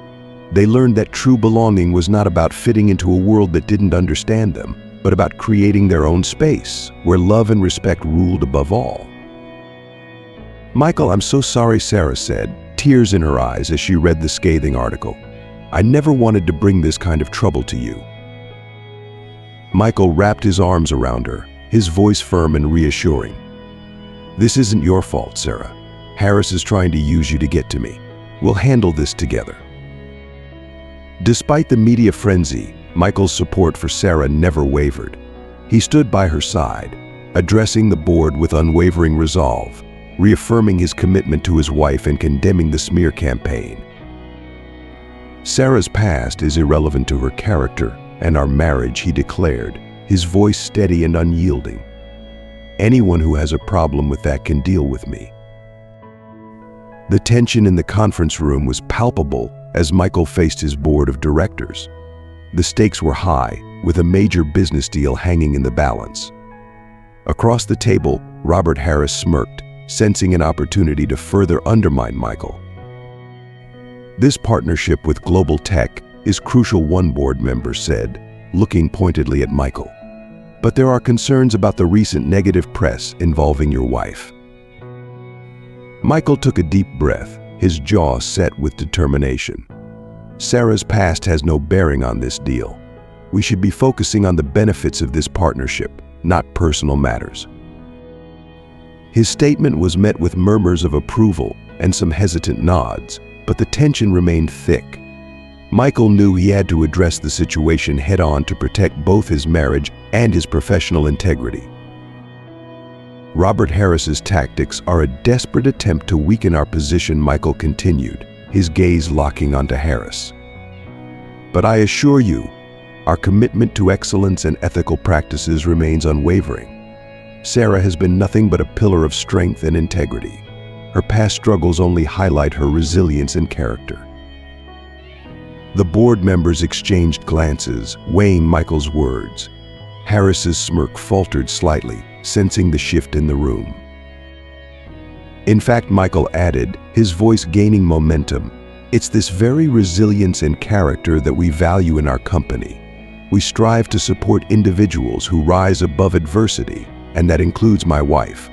They learned that true belonging was not about fitting into a world that didn't understand them, but about creating their own space, where love and respect ruled above all. "Michael, I'm so sorry," Sarah said, tears in her eyes as she read the scathing article. "I never wanted to bring this kind of trouble to you." Michael wrapped his arms around her, his voice firm and reassuring. "This isn't your fault, Sarah. Harris is trying to use you to get to me. We'll handle this together." Despite the media frenzy, Michael's support for Sarah never wavered. He stood by her side, addressing the board with unwavering resolve, reaffirming his commitment to his wife and condemning the smear campaign. "Sarah's past is irrelevant to her character and our marriage," he declared, his voice steady and unyielding. "Anyone who has a problem with that can deal with me." The tension in the conference room was palpable as Michael faced his board of directors. The stakes were high, with a major business deal hanging in the balance. Across the table, Robert Harris smirked, sensing an opportunity to further undermine Michael. "This partnership with Global Tech is crucial," one board member said, looking pointedly at Michael. "But there are concerns about the recent negative press involving your wife." Michael took a deep breath, his jaw set with determination. "Sarah's past has no bearing on this deal. We should be focusing on the benefits of this partnership, not personal matters." His statement was met with murmurs of approval and some hesitant nods, but the tension remained thick. Michael knew he had to address the situation head-on to protect both his marriage and his professional integrity. "Robert Harris's tactics are a desperate attempt to weaken our position," Michael continued, his gaze locking onto Harris. "But I assure you, our commitment to excellence and ethical practices remains unwavering. Sarah has been nothing but a pillar of strength and integrity. Her past struggles only highlight her resilience and character." The board members exchanged glances, weighing Michael's words. Harris's smirk faltered slightly, sensing the shift in the room. "In fact," Michael added, his voice gaining momentum, "it's this very resilience and character that we value in our company. We strive to support individuals who rise above adversity, and that includes my wife."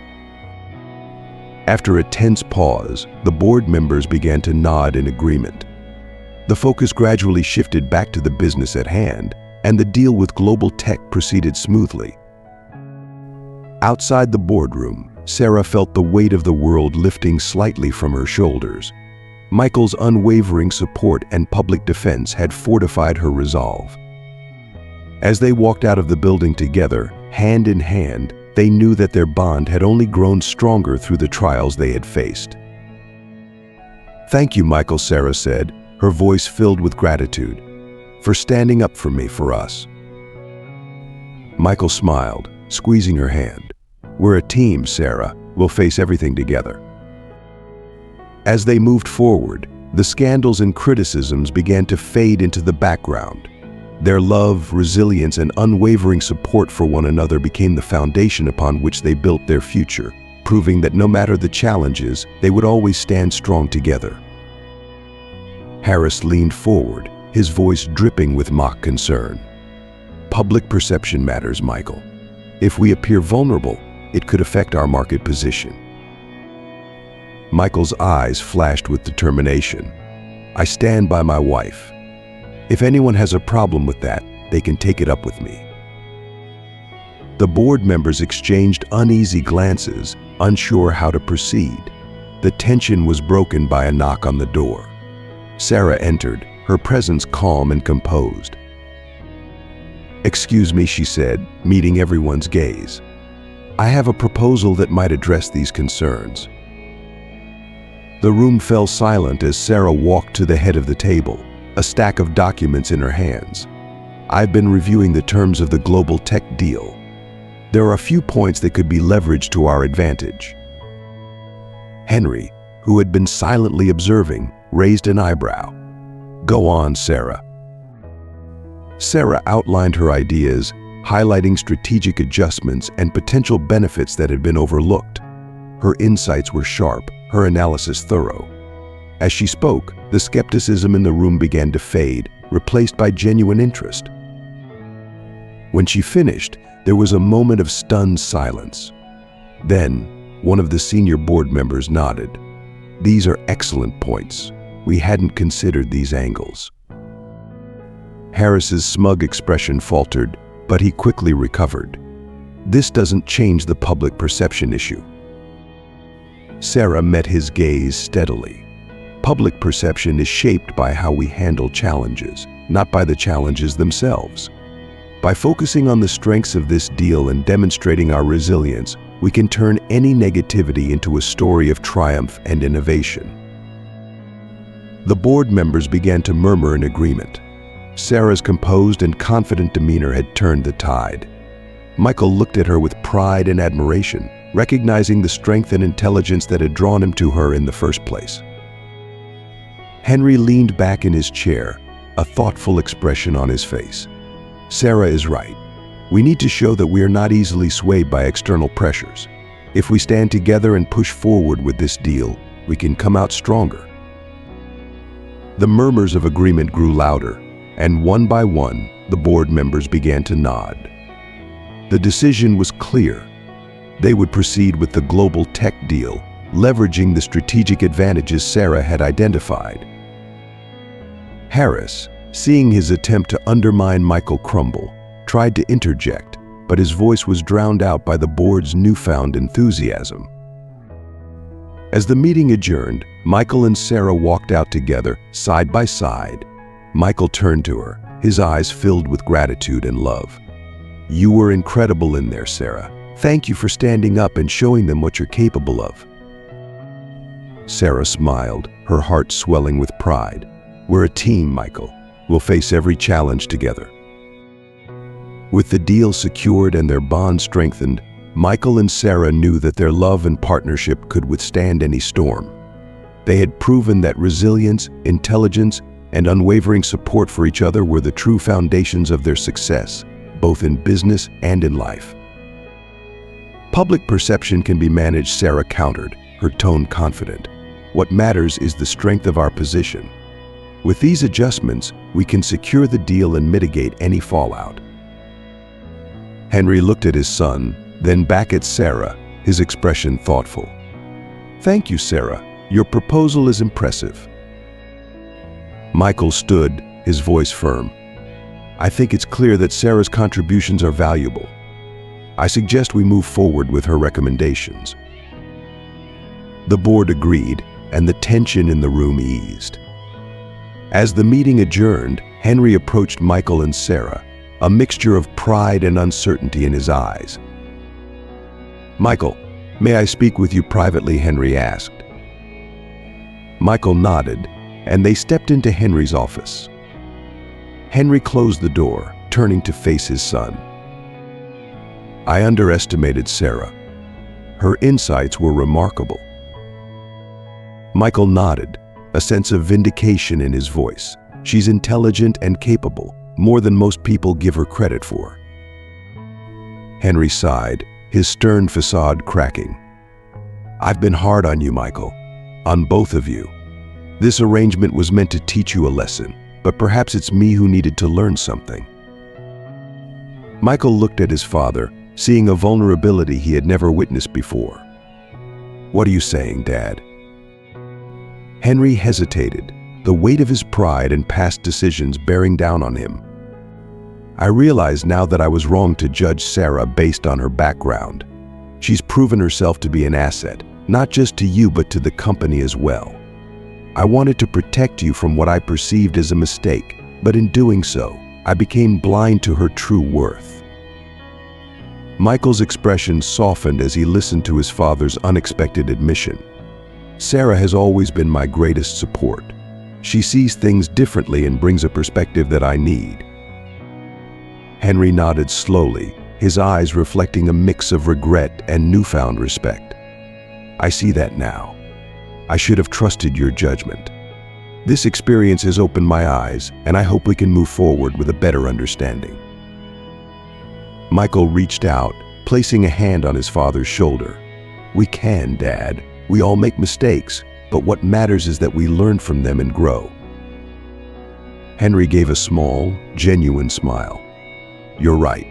After a tense pause, the board members began to nod in agreement. The focus gradually shifted back to the business at hand, and the deal with Global Tech proceeded smoothly. Outside the boardroom, Sarah felt the weight of the world lifting slightly from her shoulders. Michael's unwavering support and public defense had fortified her resolve. As they walked out of the building together, hand in hand, They knew that their bond had only grown stronger through the trials they had faced. "Thank you, Michael," Sarah said, her voice filled with gratitude, "for standing up for me, for us." Michael smiled, squeezing her hand. "We're a team, Sarah. We'll face everything together." As they moved forward, the scandals and criticisms began to fade into the background. Their love, resilience, and unwavering support for one another became the foundation upon which they built their future, proving that no matter the challenges, they would always stand strong together. Harris leaned forward, his voice dripping with mock concern. "Public perception matters, Michael. If we appear vulnerable, it could affect our market position." Michael's eyes flashed with determination. "I stand by my wife. If anyone has a problem with that, they can take it up with me." The board members exchanged uneasy glances, unsure how to proceed. The tension was broken by a knock on the door. Sarah entered, her presence calm and composed. "Excuse me," she said, meeting everyone's gaze. "I have a proposal that might address these concerns." The room fell silent as Sarah walked to the head of the table, a stack of documents in her hands. "I've been reviewing the terms of the global tech deal. There are a few points that could be leveraged to our advantage." Henry, who had been silently observing, raised an eyebrow. "Go on, Sarah." Sarah outlined her ideas, highlighting strategic adjustments and potential benefits that had been overlooked. Her insights were sharp, her analysis thorough. As she spoke, the skepticism in the room began to fade, replaced by genuine interest. When she finished, there was a moment of stunned silence. Then, one of the senior board members nodded. "These are excellent points. We hadn't considered these angles." Harris's smug expression faltered, but he quickly recovered. "This doesn't change the public perception issue." Sarah met his gaze steadily. Public perception is shaped by how we handle challenges, not by the challenges themselves. By focusing on the strengths of this deal and demonstrating our resilience, we can turn any negativity into a story of triumph and innovation. The board members began to murmur in agreement. Sarah's composed and confident demeanor had turned the tide. Michael looked at her with pride and admiration, recognizing the strength and intelligence that had drawn him to her in the first place. Henry leaned back in his chair, a thoughtful expression on his face. "Sarah is right. We need to show that we are not easily swayed by external pressures. If we stand together and push forward with this deal, we can come out stronger." The murmurs of agreement grew louder, and one by one, the board members began to nod. The decision was clear. They would proceed with the global tech deal, leveraging the strategic advantages Sarah had identified. Harris, seeing his attempt to undermine Michael crumble, tried to interject, but his voice was drowned out by the board's newfound enthusiasm. As the meeting adjourned, Michael and Sarah walked out together, side by side. Michael turned to her, his eyes filled with gratitude and love. "You were incredible in there, Sarah. Thank you for standing up and showing them what you're capable of." Sarah smiled, her heart swelling with pride. "We're a team, Michael. We'll face every challenge together." With the deal secured and their bond strengthened, Michael and Sarah knew that their love and partnership could withstand any storm. They had proven that resilience, intelligence, and unwavering support for each other were the true foundations of their success, both in business and in life. "Public perception can be managed," Sarah countered, her tone confident. "What matters is the strength of our position. With these adjustments, we can secure the deal and mitigate any fallout." Henry looked at his son, then back at Sarah, his expression thoughtful. "Thank you, Sarah. Your proposal is impressive." Michael stood, his voice firm. "I think it's clear that Sarah's contributions are valuable. I suggest we move forward with her recommendations." The board agreed, and the tension in the room eased. As the meeting adjourned, Henry approached Michael and Sarah, a mixture of pride and uncertainty in his eyes. "Michael, may I speak with you privately?" Henry asked. Michael nodded, and they stepped into Henry's office. Henry closed the door, turning to face his son. "I underestimated Sarah. Her insights were remarkable." Michael nodded, a sense of vindication in his voice. "She's intelligent and capable, more than most people give her credit for." Henry sighed, his stern facade cracking. "I've been hard on you, Michael. On both of you. This arrangement was meant to teach you a lesson, but perhaps it's me who needed to learn something." Michael looked at his father, seeing a vulnerability he had never witnessed before. "What are you saying, Dad?" Henry hesitated, the weight of his pride and past decisions bearing down on him. "I realize now that I was wrong to judge Sarah based on her background. She's proven herself to be an asset, not just to you but to the company as well. I wanted to protect you from what I perceived as a mistake, but in doing so, I became blind to her true worth." Michael's expression softened as he listened to his father's unexpected admission. "Sarah has always been my greatest support. She sees things differently and brings a perspective that I need." Henry nodded slowly, his eyes reflecting a mix of regret and newfound respect. "I see that now. I should have trusted your judgment. This experience has opened my eyes, and I hope we can move forward with a better understanding." Michael reached out, placing a hand on his father's shoulder. "We can, Dad. We all make mistakes, but what matters is that we learn from them and grow." Henry gave a small, genuine smile. "You're right.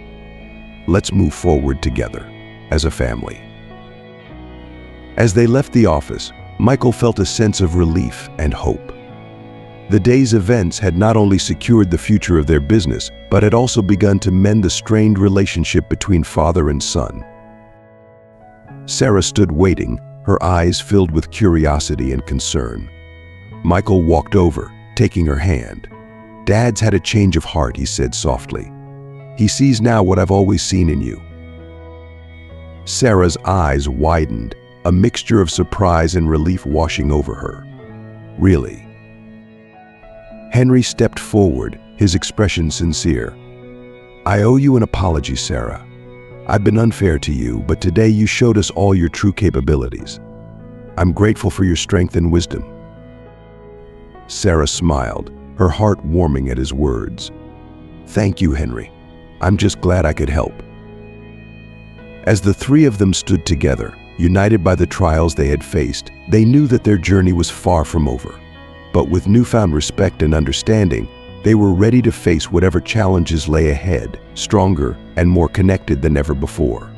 Let's move forward together, as a family." As they left the office, Michael felt a sense of relief and hope. The day's events had not only secured the future of their business, but had also begun to mend the strained relationship between father and son. Sarah stood waiting, her eyes filled with curiosity and concern. Michael walked over, taking her hand. "Dad's had a change of heart," he said softly. "He sees now what I've always seen in you." Sarah's eyes widened, a mixture of surprise and relief washing over her. "Really?" Henry stepped forward, his expression sincere. "I owe you an apology, Sarah. I've been unfair to you, but today you showed us all your true capabilities. I'm grateful for your strength and wisdom." Sarah smiled, her heart warming at his words. "Thank you, Henry. I'm just glad I could help." As the three of them stood together, united by the trials they had faced, they knew that their journey was far from over. But with newfound respect and understanding, they were ready to face whatever challenges lay ahead, stronger and more connected than ever before.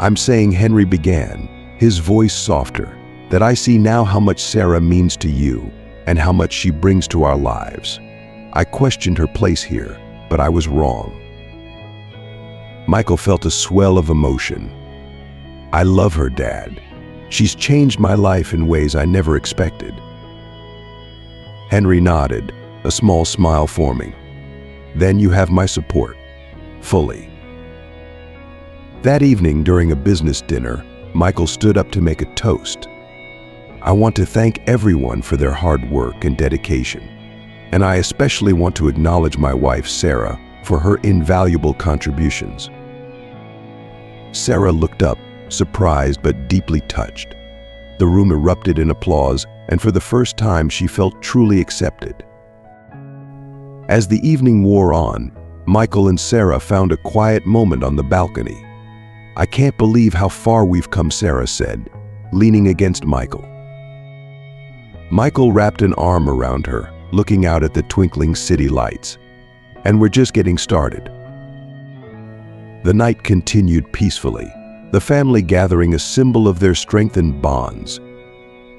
"I'm saying," Henry began, his voice softer, "that I see now how much Sarah means to you and how much she brings to our lives. I questioned her place here, but I was wrong." Michael felt a swell of emotion. "I love her, Dad. She's changed my life in ways I never expected." Henry nodded, a small smile forming. "Then you have my support, fully." That evening during a business dinner, Michael stood up to make a toast. "I want to thank everyone for their hard work and dedication, and I especially want to acknowledge my wife, Sarah, for her invaluable contributions." Sarah looked up, surprised but deeply touched. The room erupted in applause, and for the first time she felt truly accepted. As the evening wore on, Michael and Sarah found a quiet moment on the balcony. "I can't believe how far we've come," Sarah said, leaning against Michael. Michael wrapped an arm around her, looking out at the twinkling city lights. "And we're just getting started." The night continued peacefully, the family gathering a symbol of their strengthened bonds.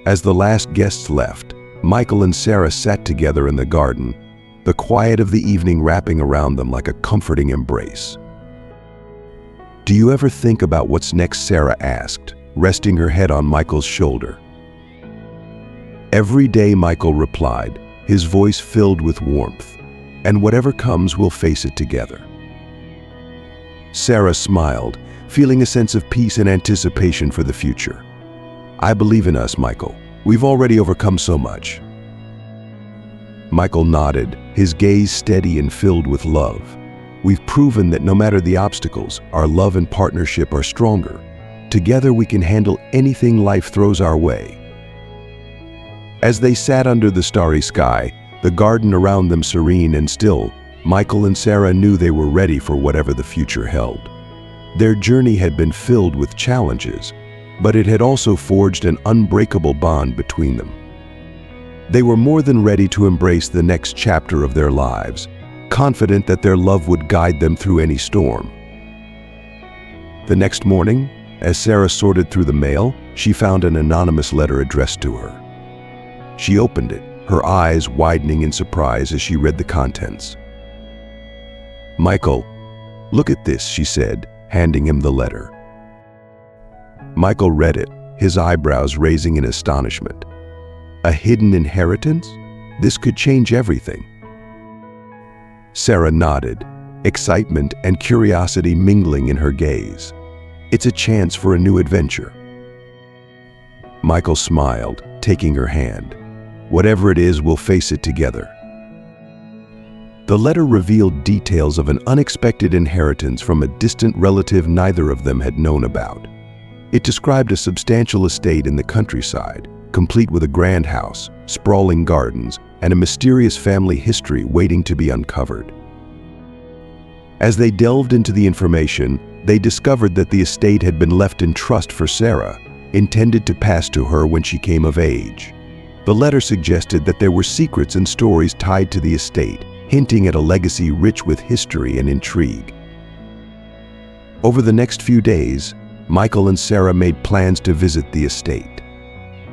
As the last guests left, Michael and Sarah sat together in the garden, the quiet of the evening wrapping around them like a comforting embrace. "Do you ever think about what's next?" Sarah asked, resting her head on Michael's shoulder. "Every day," Michael replied, his voice filled with warmth. "And whatever comes, we'll face it together." Sarah smiled, feeling a sense of peace and anticipation for the future. "I believe in us, Michael. We've already overcome so much." Michael nodded, his gaze steady and filled with love. "We've proven that no matter the obstacles, our love and partnership are stronger. Together we can handle anything life throws our way." As they sat under the starry sky, the garden around them serene and still, Michael and Sarah knew they were ready for whatever the future held. Their journey had been filled with challenges, but it had also forged an unbreakable bond between them. They were more than ready to embrace the next chapter of their lives, confident that their love would guide them through any storm. The next morning, as Sarah sorted through the mail, she found an anonymous letter addressed to her. She opened it, her eyes widening in surprise as she read the contents. "Michael, look at this," she said, handing him the letter. Michael read it, his eyebrows raising in astonishment. A hidden inheritance? This could change everything. Sarah nodded, excitement and curiosity mingling in her gaze. "It's a chance for a new adventure." Michael smiled, taking her hand. "Whatever it is, we'll face it together." The letter revealed details of an unexpected inheritance from a distant relative neither of them had known about. It described a substantial estate in the countryside, complete with a grand house, sprawling gardens, and a mysterious family history waiting to be uncovered. As they delved into the information, they discovered that the estate had been left in trust for Sarah, intended to pass to her when she came of age. The letter suggested that there were secrets and stories tied to the estate, hinting at a legacy rich with history and intrigue. Over the next few days, Michael and Sarah made plans to visit the estate.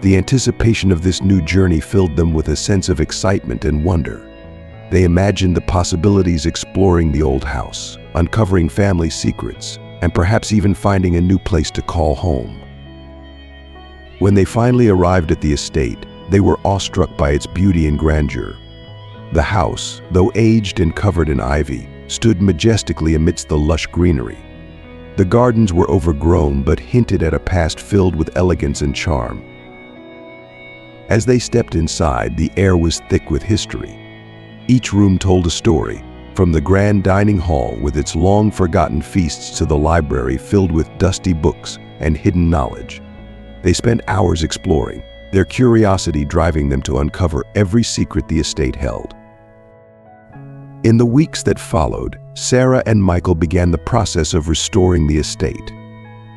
The anticipation of this new journey filled them with a sense of excitement and wonder. They imagined the possibilities exploring the old house, uncovering family secrets, and perhaps even finding a new place to call home. When they finally arrived at the estate, they were awestruck by its beauty and grandeur. The house, though aged and covered in ivy, stood majestically amidst the lush greenery. The gardens were overgrown but hinted at a past filled with elegance and charm. As they stepped inside, the air was thick with history. Each room told a story, from the grand dining hall with its long-forgotten feasts to the library filled with dusty books and hidden knowledge. They spent hours exploring, their curiosity driving them to uncover every secret the estate held. In the weeks that followed, Sarah and Michael began the process of restoring the estate.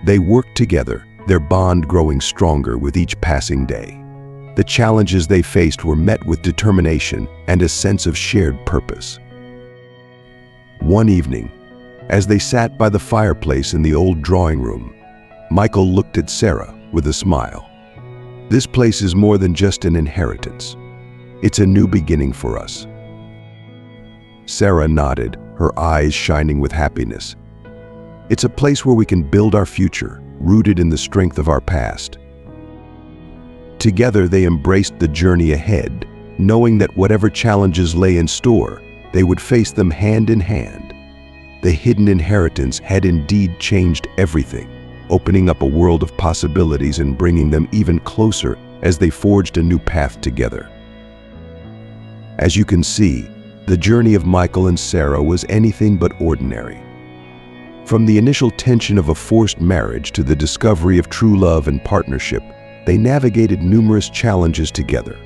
They worked together, their bond growing stronger with each passing day. The challenges they faced were met with determination and a sense of shared purpose. One evening, as they sat by the fireplace in the old drawing room, Michael looked at Sarah with a smile. "This place is more than just an inheritance. It's a new beginning for us." Sarah nodded, her eyes shining with happiness. "It's a place where we can build our future, rooted in the strength of our past." Together they embraced the journey ahead, knowing that whatever challenges lay in store, they would face them hand in hand. The hidden inheritance had indeed changed everything, opening up a world of possibilities and bringing them even closer as they forged a new path together. As you can see, the journey of Michael and Sarah was anything but ordinary. From the initial tension of a forced marriage to the discovery of true love and partnership, they navigated numerous challenges together.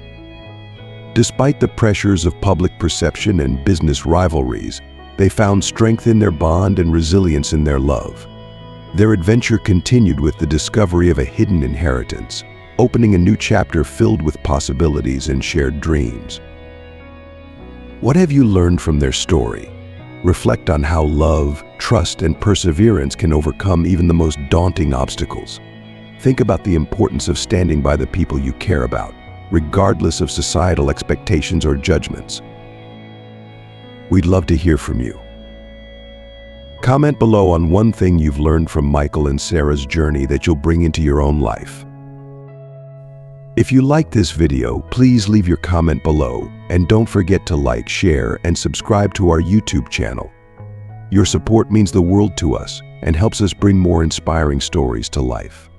Despite the pressures of public perception and business rivalries, they found strength in their bond and resilience in their love. Their adventure continued with the discovery of a hidden inheritance, opening a new chapter filled with possibilities and shared dreams. What have you learned from their story? Reflect on how love, trust, and perseverance can overcome even the most daunting obstacles. Think about the importance of standing by the people you care about, regardless of societal expectations or judgments. We'd love to hear from you. Comment below on one thing you've learned from Michael and Sarah's journey that you'll bring into your own life. If you liked this video, please leave your comment below, and don't forget to like, share, and subscribe to our YouTube channel. Your support means the world to us, and helps us bring more inspiring stories to life.